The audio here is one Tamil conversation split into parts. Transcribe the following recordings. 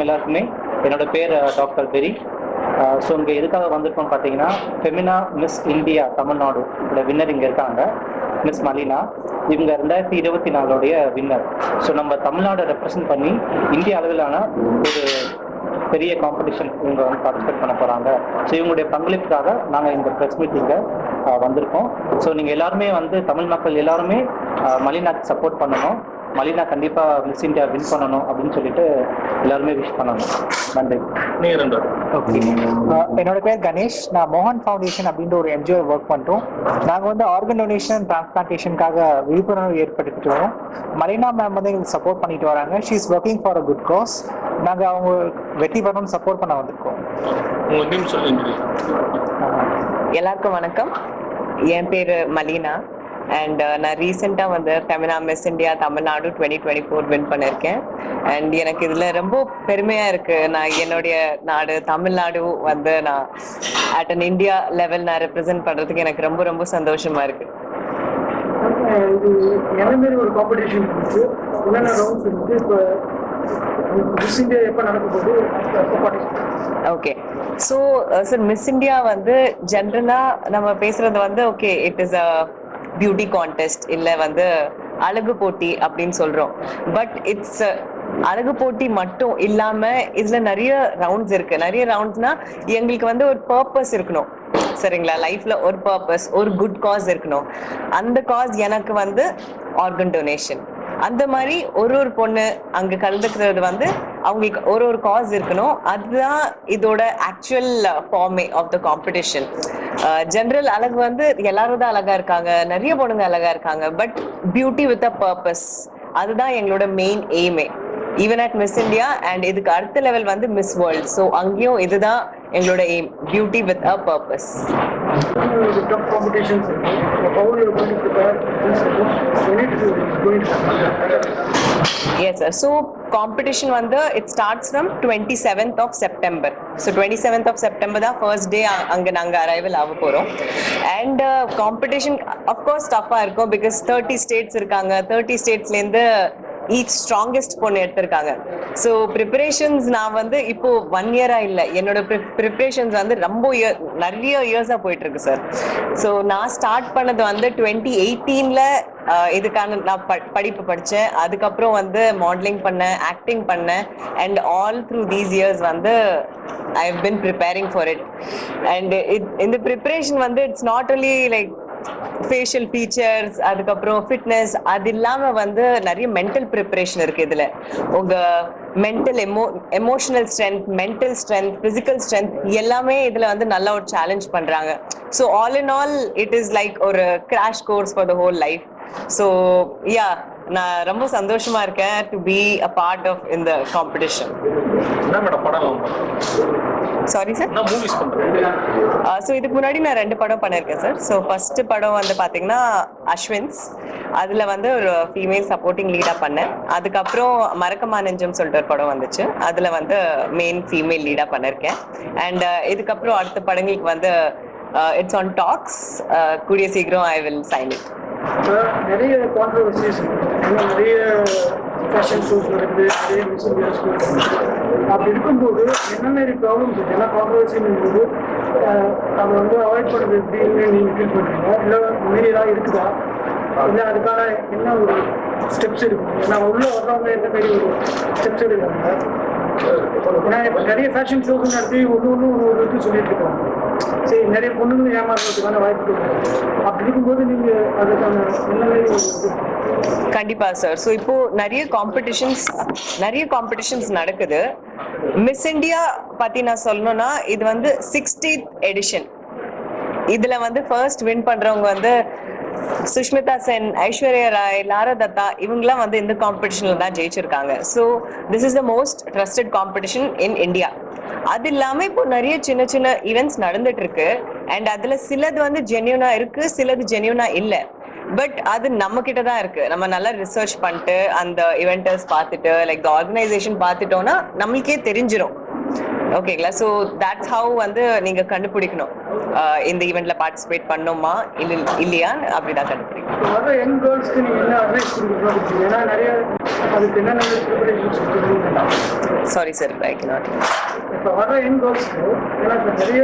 வணக்கம் எல்லாருக்குமே. என்னோட பேர் டாக்டர் பெரி. ஸோ இங்கே எதுக்காக வந்திருக்கோம் பார்த்தீங்கன்னா, Femina miss India Tamil Nadu winner இங்கே இருக்காங்க, மிஸ் மலினா. இவங்க 2024 வின்னர். ஸோ நம்ம தமிழ்நாடை ரெப்ரசன்ட் பண்ணி இந்திய அளவிலான ஒரு பெரிய காம்படிஷன் இவங்க வந்து பார்ட்டிசிபேட் பண்ண போகிறாங்க. ஸோ இவங்களுடைய பங்களிப்புக்காக நாங்கள் இந்த ப்ரெஸ் மீட்டிங்கை வந்திருக்கோம். ஸோ நீங்கள் எல்லாருமே வந்து தமிழ் மக்கள் எல்லாருமே மலினாக்கு சப்போர்ட் பண்ணணும். மலினா கண்டிப்பாக மிஸ் இந்தியா வின் பண்ணணும் அப்படின்னு சொல்லிட்டு எல்லாருமே விஷ் பண்ணணும். நன்றி. ஓகே, என்னோட பேர் கணேஷ். நான் மோகன் ஃபவுண்டேஷன் அப்படின்ற ஒரு என்ஜிஓ ஒர்க் பண்ணுறோம். நாங்கள் வந்து ஆர்கன் டொனேஷன் டிரான்ஸ்பிளான்டேஷனுக்காக விழிப்புணர்வு ஏற்படுத்திட்டு வரோம். மலினா மேம் வந்து எங்களுக்கு சப்போர்ட் பண்ணிட்டு வராங்க. She is working for a good cos. நாங்கள் அவங்க வெற்றி பெறணும்னு சப்போர்ட் பண்ண வந்திருக்கோம். எல்லாருக்கும் வணக்கம். என் பேர் மலினா அண்ட் நான் ரீசெண்டாக வந்து Femina miss India Tamil Nadu 2024 win பண்ணியிருக்கேன். அண்ட் எனக்கு இதில் ரொம்ப பெருமையாக இருக்குது. நான் என்னுடைய நாடு தமிழ்நாடு வந்து நான் அட் அன் இந்தியா லெவல் நான் ரெப்ரசென்ட் பண்ணுறதுக்கு எனக்கு ரொம்ப ரொம்ப சந்தோஷமாக இருக்குது. என்ன மாதிரி ஒரு காம்படிஷன் இருக்கு, என்னென்ன ரவுண்ட்ஸ் இருக்கு, இப்போ மிஸ் இந்தியா எப்போ நடக்க போகுது? Okay, so sir miss India வந்து ஜென்ரலாக நம்ம பேசுகிறது வந்து okay it is a beauty contest, இல்லை வந்து அழகு போட்டி அப்படின்னு சொல்கிறோம். பட் இட்ஸ் அழகு போட்டி மட்டும் இல்லாமல் இதில் நிறைய ரவுண்ட்ஸ் இருக்குது. நிறைய ரவுண்ட்ஸ்னால் எங்களுக்கு வந்து ஒரு பர்பஸ் இருக்கணும், சரிங்களா? லைஃப்ல ஒரு பர்பஸ், ஒரு குட் காஸ் இருக்கணும். அந்த காஸ் எனக்கு வந்து ஆர்கன் டொனேஷன். அந்த மாதிரி ஒரு பொண்ணு அங்கே கலந்துக்கிறது வந்து அவங்களுக்கு ஒரு காஸ் இருக்கணும். அதுதான் இதோட ஆக்சுவல் ஃபார்மே ஆஃப் த காம்படிஷன். ஜென்ரல் அழகு வந்து எல்லாரும் தான் அழகா இருக்காங்க, நிறைய பொண்ணுங்க அழகா இருக்காங்க. But beauty with a purpose, அதுதான் எங்களோட மெயின் எய்மே. Even at Miss India and இதுக்கு அடுத்த லெவல் வந்து மிஸ் வேர்ல்ட். ஸோ அங்கேயும் இதுதான் எங்களோட aim, beauty with a purpose. Yes sir. So competition வந்து it starts from 27th of September. So 27th of September தான் first day அங்க நாங்க arrival ஆக போறோம். And competition of course tough-ஆ இருக்கும் because 30 states இருக்காங்க. 30 statesலேருந்து ஈச் ஸ்ட்ராங்கஸ்ட் பொண்ணு எடுத்திருக்காங்க. ஸோ ப்ரிப்பரேஷன்ஸ் நான் வந்து இப்போ 1 year-ஆ இல்லை, என்னோட ப்ரிப்பரேஷன்ஸ் வந்து ரொம்ப நிறைய இயர்ஸாக போயிட்டு இருக்கு சார். ஸோ நான் ஸ்டார்ட் பண்ணது வந்து 2018-ல இதுக்கான நான் படிப்பு படித்தேன். அதுக்கப்புறம் வந்து மாடலிங் பண்ணேன், ஆக்டிங் பண்ணேன். And all through these years வந்து I have been preparing for it. And இந்த ப்ரிப்பரேஷன் வந்து it's not only like facial features, அதுக்கப்புறம் ஃபிட்னஸ், அது இல்லாமல் வந்து நிறைய மென்டல் ப்ரிப்பரேஷன் இருக்குது இதில். உங்கள் mental emotional strength, mental strength, physical strength எல்லாமே இதில் வந்து நல்ல ஒரு சேலஞ்ச் பண்ணுறாங்க. So all in all it is like ஒரு crash course for the whole life. So yeah, நான் ரொம்ப சந்தோஷமா இருக்கேன் to be a part of இந்த காம்படிஷன். Sorry sir. ஸோ இதுக்கு முன்னாடி நான் 2 படம் பண்ணியிருக்கேன் சார். ஸோ ஃபர்ஸ்ட் படம் வந்து பார்த்தீங்கன்னா அஸ்வின்ஸ், அதில் வந்து ஒரு ஃபீமேல் சப்போர்ட்டிங் லீடாக பண்ணேன். அதுக்கப்புறம் மறக்கமா நெஞ்சம் சொல்லிட்டு ஒரு படம் வந்துச்சு, அதில் வந்து மெயின் ஃபீமேல் லீடாக பண்ணியிருக்கேன். அண்ட் இதுக்கப்புறம் அடுத்த படங்களுக்கு வந்து இட்ஸ் ஆன் டாக்ஸ். கூடிய சீக்கிரம் ஐ வில் சைன் இட். நிறைய கான்ட்ரவர்சிஸ், நிறைய ஃபேஷன் ஷோஸ் நடக்குது, நிறைய மிஸ் இந்தியா ஷோஸ். அப்படி இருக்கும்போது என்ன மாதிரி ப்ராப்ளம்ஸ் இருக்குது? ஏன்னா கான்ட்ரவர்சின்னு போது அதை வந்து அவாய்ட் பண்ணுறது எப்படின்னு நீங்கள் ஃபீல் பண்ணுறீங்க? இல்லை மீறி ஏதாவது இருக்குதா? இல்லை அதுக்கான என்ன ஒரு ஸ்டெப்ஸ் இருக்குது? ஏன்னா உள்ளே வர்றவங்க எந்த மாதிரி ஒரு ஸ்டெப்ஸ் எடுக்கிறாங்க? ஏன்னா இப்போ நிறைய ஃபேஷன் ஷோஸ் நடத்தி ஒன்று ஒரு இது சொல்லிட்டு இருக்காங்க. சரி, நிறைய பொண்ணுங்களும் ஏமாறுறதுக்கான வாய்ப்பு இருக்குது. அப்படி இருக்கும்போது நீங்கள் அதுக்கான என்ன மாதிரி கண்டிப்பா சார். ஸோ இப்போ நிறைய காம்படிஷன்ஸ் நடக்குது. மிஸ் இந்தியா பத்தி நான் சொல்லணும்னா இது வந்து 60th எடிஷன். இதுல வந்து ஃபர்ஸ்ட் வின் பண்றவங்க வந்து சுஷ்மிதா சென், ஐஸ்வர்யா ராய், லாரா தத்தா, இவங்கெல்லாம் வந்து இந்த காம்படிஷன்ல தான் ஜெயிச்சிருக்காங்க. So this is the most trusted competition in India. அது இல்லாமல் இப்போ நிறைய சின்ன சின்ன ஈவெண்ட்ஸ் நடந்துட்டு இருக்கு. அண்ட் அதுல சிலது வந்து ஜென்யூனா இருக்கு, சிலது ஜென்யூனா இல்லை. பட் அது நம்ம கிட்ட தான் இருக்கு. நம்ம நல்லா ரிசர்ச் பண்ணிட்டு அந்த இவெண்டர்ஸ் பார்த்துட்டு லைக் த ஆர்கனைசேஷன் பார்த்துட்டோம்னா நம்மளுக்கே தெரிஞ்சிடும். ஓகேங்களா? ஸோ தட்ஸ் ஹவு வந்து நீங்க கண்டுபிடிக்கணும் இந்த ஈவெண்ட்ல பார்ட்டிசிபேட் பண்ணோமா இல்லையா அப்படிதான் கண்டுபிடிக்கணும். வர யங் கேர்ள்ஸ்க்கு நீங்கள் என்ன அட்வைஸ் கொடுக்குறீங்க? ஏன்னா நிறைய அதுக்கு என்னென்ன ப்ரிப்பரேஷன்ஸ் கொடுக்குறீங்க? Sorry sir, I cannot. இப்போ வர யங் கேர்ள்ஸ்க்கு ஏன்னா இப்போ நிறைய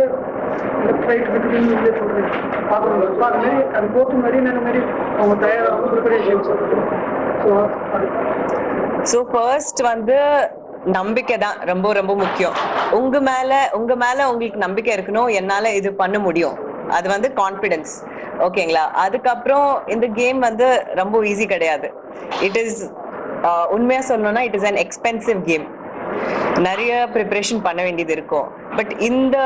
ஃப்ளைட் இருக்குதுன்னு சொல்லி சொல்கிறீங்க பார்க்குறவங்க இருப்பாங்க, அது போட்டு மாதிரி நிறைய மாதிரி அவங்க தயாராக ப்ரிப்பரேஷன்ஸ் ஸோ அது ஸோ ஃபர்ஸ்ட் வந்து நம்பிக்கை தான் ரொம்ப ரொம்ப முக்கியம். உங்க மேல உங்களுக்கு நம்பிக்கை இருக்கணும், என்னால இது பண்ண முடியும், அது வந்து கான்ஃபிடென்ஸ். ஓகேங்களா? அதுக்கப்புறம் இந்த கேம் வந்து ரொம்ப ஈஸி கிடையாது. இட் இஸ் உண்மையா சொல்லணும்னா it is an expensive game. நிறைய ப்ரிப்பரேஷன் பண்ண வேண்டியது இருக்கும். பட் இந்த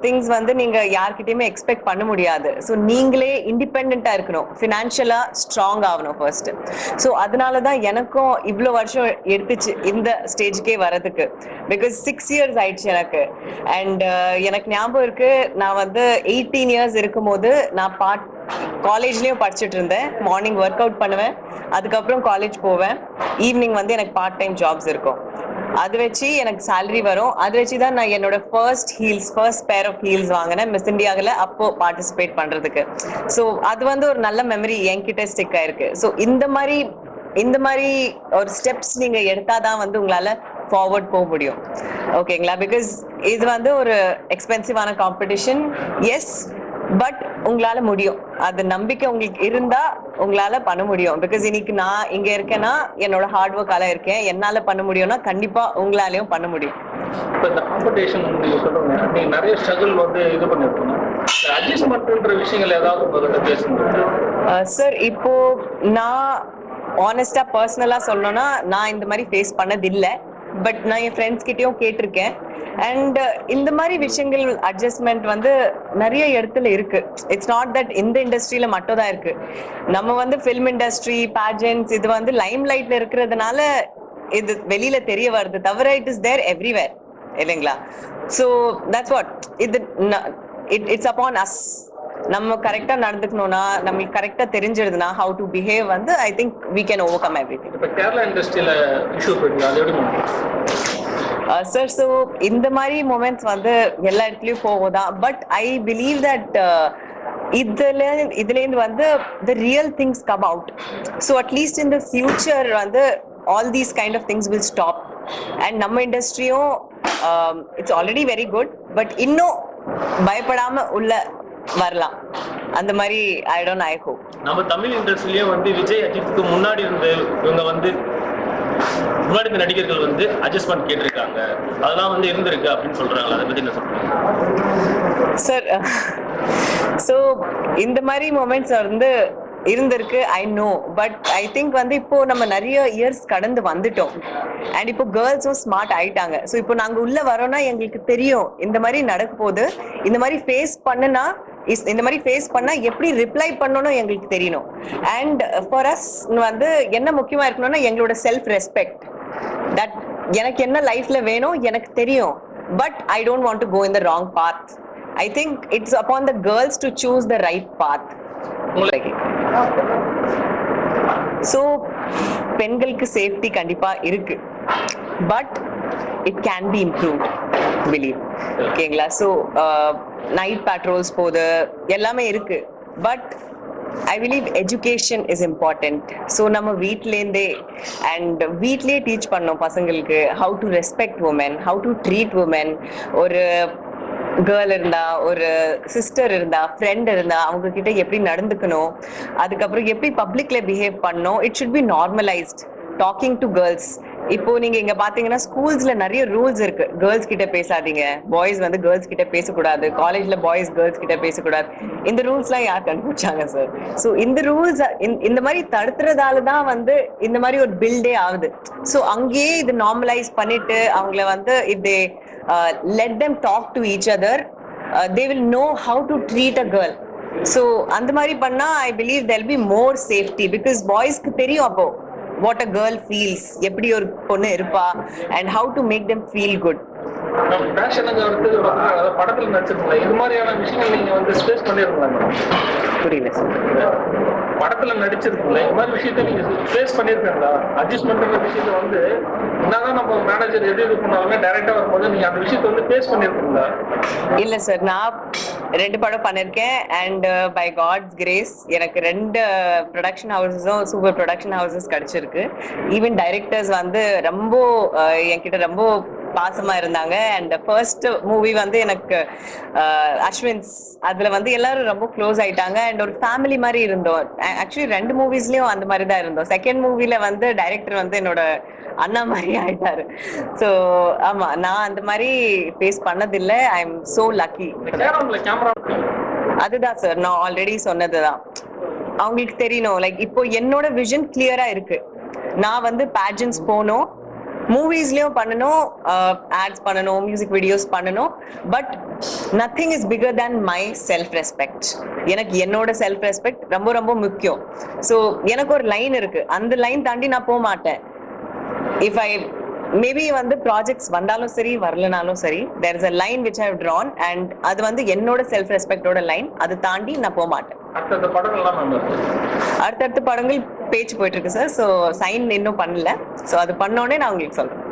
திங்ஸ் வந்து நீங்க யார்கிட்டயுமே எக்ஸ்பெக்ட் பண்ண முடியாது. ஸோ நீங்களே இண்டிபெண்டா இருக்கணும், ஃபினான்ஷியலா ஸ்ட்ராங் ஆகணும் ஃபர்ஸ்ட். ஸோ அதனால தான் எனக்கும் இவ்வளோ வருஷம் எடுத்துச்சு இந்த ஸ்டேஜ்க்கே வரதுக்கு. பிகாஸ் 6 years ஆயிடுச்சு எனக்கு. அண்ட் எனக்கு ஞாபகம் இருக்கு, நான் வந்து 18 years இருக்கும்போது நான் காலேஜ்லயும் படிச்சுட்டு இருந்தேன். மார்னிங் ஒர்க் அவுட் பண்ணுவேன், அதுக்கப்புறம் காலேஜ் போவேன், ஈவினிங் வந்து எனக்கு பார்ட் டைம் ஜாப்ஸ் இருக்கும். அது வச்சு எனக்கு சேலரி வரும். அது வச்சு தான் நான் என்னோட ஃபர்ஸ்ட் பேர் ஆஃப் ஹீல்ஸ் வாங்கினேன் மிஸ் இந்தியாவில், அப்போ பார்ட்டிசிபேட் பண்றதுக்கு. ஸோ அது வந்து ஒரு நல்ல மெமரி என்கிட்ட ஸ்டிக் ஆயிருக்கு. ஸோ இந்த மாதிரி ஒரு ஸ்டெப்ஸ் நீங்க எடுத்தாதான் வந்து உங்களால ஃபார்வர்ட் போக முடியும். ஓகேங்களா? பிகாஸ் இது வந்து ஒரு எக்ஸ்பென்சிவான காம்படிஷன், எஸ், பட் உங்களால முடியும். அது நம்பிக்கை உங்களுக்கு இருந்தா உங்களால பண்ண முடியும். பிகாஸ் இன்னைக்கு நான் இங்க இருக்கேன்னா என்னோட ஹார்ட் ஒர்க்கால இருக்கேன், என்னால பண்ண முடியும்னா கண்டிப்பா உங்களாலையும் பண்ண முடியும். இப்போ இந்த காம்படிஷன் நீங்க சொல்றீங்க, நீங்க நிறைய ஸ்ட்ரகிள் வந்து இது பண்ணிருக்கீங்க. அட்ஜஸ்ட்மெண்ட்ன்ற விஷயங்கள் ஏதாவது உங்ககிட்ட பேசுங்க சார். இப்போ நான் ஆனஸ்டா பர்சனலா சொல்லணும்னா நான் இந்த மாதிரி ஃபேஸ் பண்ணதில்லை. பட் நான் என் ஃப்ரெண்ட்ஸ் கிட்டயும் கேட்டிருக்கேன். அண்ட் இந்த மாதிரி விஷயங்கள் அட்ஜஸ்ட்மெண்ட் வந்து நிறைய இடத்துல இருக்கு. இட்ஸ் நாட் தட் இந்த இண்டஸ்ட்ரியில மட்டும் தான் இருக்கு. நம்ம வந்து ஃபில்ம் இண்டஸ்ட்ரி, பேஜன்ஸ், இது வந்து லைம் லைட்ல இருக்கிறதுனால இது வெளியில தெரிய வருது, தவிர இட் இஸ் தேர் எவ்ரிவேர், இல்லைங்களா? So that's what it's upon us. நம்ம கரெக்டா நடந்துக்கணும்னா, நம்மளுக்கு கரெக்டா தெரிஞ்சிருதுன்னா ஹவு டு பிஹேவ் வந்து I think we can overcome everything. இப்போ கேரளா இண்டஸ்ட்ரியில இஷ்யூ போயிருக்கு, அது எப்படி? சார், ஸோ இந்த மாதிரி மூமெண்ட்ஸ் வந்து எல்லா இடத்துலயும் போகுதான். பட் ஐ பிலீவ் தட் இதுலேருந்து வந்து the real things come out. So at least in the future வந்து all these kind of things will stop. And நம்ம இண்டஸ்ட்ரியும் it's already very good, but இன்னும் பயப்படாம உள்ள வரலாம். அந்த மாதிரி ஐ ஹோப். நம்ம தமிழ் இண்டஸ்ட்ரியிலேயே வந்து விஜய், அஜித்துக்கு முன்னாடி இருந்து இவங்க வந்து முன்னாடி இந்த நடிகர்கள் வந்து அட்ஜஸ்ட்மெண்ட் கேட்டிருக்காங்க, அதெல்லாம் வந்து இருந்திருக்கு அப்படின்னு சொல்றாங்க. அதை பத்தி என்ன சொல்றீங்க சார்? ஸோ இந்த மாதிரி மொமெண்ட்ஸ் வந்து இருந்திருக்கு, I know. But I think வந்து இப்போ நம்ம நிறைய இயர்ஸ் கடந்து வந்துட்டோம். அண்ட் இப்போ கேர்ள்ஸும் ஸ்மார்ட் ஆயிட்டாங்க. ஸோ இப்போ நாங்கள் உள்ள வரோம்னா எங்களுக்கு தெரியும் இந்த மாதிரி நடக்க போகுது, இந்த மாதிரி ஃபேஸ் பண்ணா எப்படி ரிப்ளை பண்ணணும் எங்களுக்கு தெரியணும். அண்ட் ஃபார் அஸ் வந்து என்ன முக்கியமா இருக்கணும்னா எங்களோட செல்ஃப் ரெஸ்பெக்ட். தட் எனக்கு என்ன லைஃப்ல வேணும் எனக்கு தெரியும், but I don't want to go in the wrong path. I think it's upon the girls to choose the right path. So பெண்களுக்கு சேஃப்டி கண்டிப்பா இருக்கு, but it can be improved, believe. ஓகேங்களா? ஸோ நைட் பேட்ரோல்ஸ் போது எல்லாமே இருக்கு, but I believe education is important. So நம்ம வீட்லேருந்தே வீட்லேயே டீச் பண்ணோம் பசங்களுக்கு how to respect women, how to treat women. ஒரு கேர்ள் இருந்தா, ஒரு சிஸ்டர் இருந்தா, ஃப்ரெண்ட் இருந்தா, அவங்க கிட்ட எப்படி நடந்துக்கணும், அதுக்கப்புறம் எப்படி பப்ளிக்ல பிஹேவ் பண்ணணும். It should be normalised talking to girls. இப்போ நீங்க இங்க பாத்தீங்கன்னா ஸ்கூல்ஸ்ல நிறைய ரூல்ஸ் இருக்கு. கேர்ள்ஸ் கிட்ட பேசாதீங்க, பாய்ஸ் வந்து கேர்ள்ஸ் கிட்ட பேசக்கூடாது, காலேஜ்ல பாய்ஸ் கேர்ள்ஸ் கிட்ட பேசக்கூடாது. இந்த ரூல்ஸ் எல்லாம் யார் கண்டுபிடிச்சாங்க சார்? ஸோ இந்த ரூல்ஸ் இந்த மாதிரி தடுத்துறதால தான் வந்து இந்த மாதிரி ஒரு பில்டே ஆகுது. ஸோ அங்கேயே இது நார்மலைஸ் பண்ணிட்டு அவங்கள வந்து if they let them talk to each other, they will know how to treat a girl. So அந்த மாதிரி பண்ணா I believe there'll be more safety, because boysக்கு தெரியும் அப்போ what a girl feels, எப்படி ஒரு பொண்ணு இருப்பா, and how to make them feel good. படத்துல நடிச்சிருக்கீங்களா? இது மாதிரியான விஷயங்கள் நீங்க வந்து ஸ்பேஸ் பண்ணிருக்கீங்களா? புரியல சார். படத்துல நடிச்சிருக்குல்ல இந்த மாதிரி விஷயத்த நீங்க ஃபேஸ் பண்ணிருக்கீங்களா? அட்ஜஸ்ட்மெண்ட் விஷயத்த வந்து என்னதான் நம்ம மேனேஜர் எது இது பண்ணாலுமே டைரக்டா வரும்போது நீங்க அந்த விஷயத்த வந்து ஃபேஸ் பண்ணிருக்கீங்களா? இல்ல சார், நான் 2 படம் பண்ணிருக்கேன் அண்ட் பை காட்ஸ் கிரேஸ் எனக்கு 2 ப்ரொடக்ஷன் ஹவுசஸும் சூப்பர் ப்ரொடக்ஷன் ஹவுசஸ் கிடைச்சிருக்கு. ஈவன் டைரக்டர்ஸ் வந்து ரொம்ப என்கிட்ட ரொம்ப பாசமா இருந்தாங்க. அண்ட் ஃபர்ஸ்ட் மூவி வந்து எனக்கு அஸ்வின்ஸ், அதுல வந்து எல்லாரும் ரொம்ப க்ளோஸ் ஆயிட்டாங்க அண்ட் ஒரு ஃபேமிலி மாதிரி இருந்தோம். ஆக்சுவலி 2 மூவிஸ்லயும் அந்த மாதிரி தான் இருந்தோம். செகண்ட் மூவில வந்து டைரக்டர் வந்து என்னோட அண்ணா மாதிரி ஆயிட்டாரு. ஸோ ஆமா, நான் அந்த மாதிரி ஃபேஸ் பண்ணதில்லை. I am so lucky. Camera அதுதான் சார், நான் ஆல்ரெடி சொன்னதுதான். அவங்களுக்கு தெரியணும், லைக் இப்போ என்னோட விஷன் கிளியரா இருக்கு. நான் வந்து பேஜன்ஸ் போகணும், மூவிஸ்லயும் பண்ணணும், ஆட்ஸ் பண்ணணும், மியூசிக் வீடியோஸ் பண்ணணும். But nothing is bigger than my self respect. எனக்கு என்னோட செல்ஃப் ரெஸ்பெக்ட் ரொம்ப ரொம்ப முக்கியம். ஸோ எனக்கு ஒரு லைன் இருக்கு, அந்த லைன் தாண்டி நான் போக மாட்டேன். இஃப் ஐ மேபி வந்து ப்ராஜெக்ட்ஸ் வந்தாலும் சரி வரலனாலும் சரி, there is a line which I have drawn and அது வந்து என்னோட செல்ஃப் ரெஸ்பெக்டோட லைன். அது தாண்டி நான் போக மாட்டேன். அடுத்த படங்கள்லாம் அடுத்தடுத்த படங்கள் பேச்சு போயிட்டு இருக்கு சார். ஸோ சைன் இன்னும் பண்ணல. ஸோ அது பண்ணோடனே நான் உங்களுக்கு சொல்றேன்.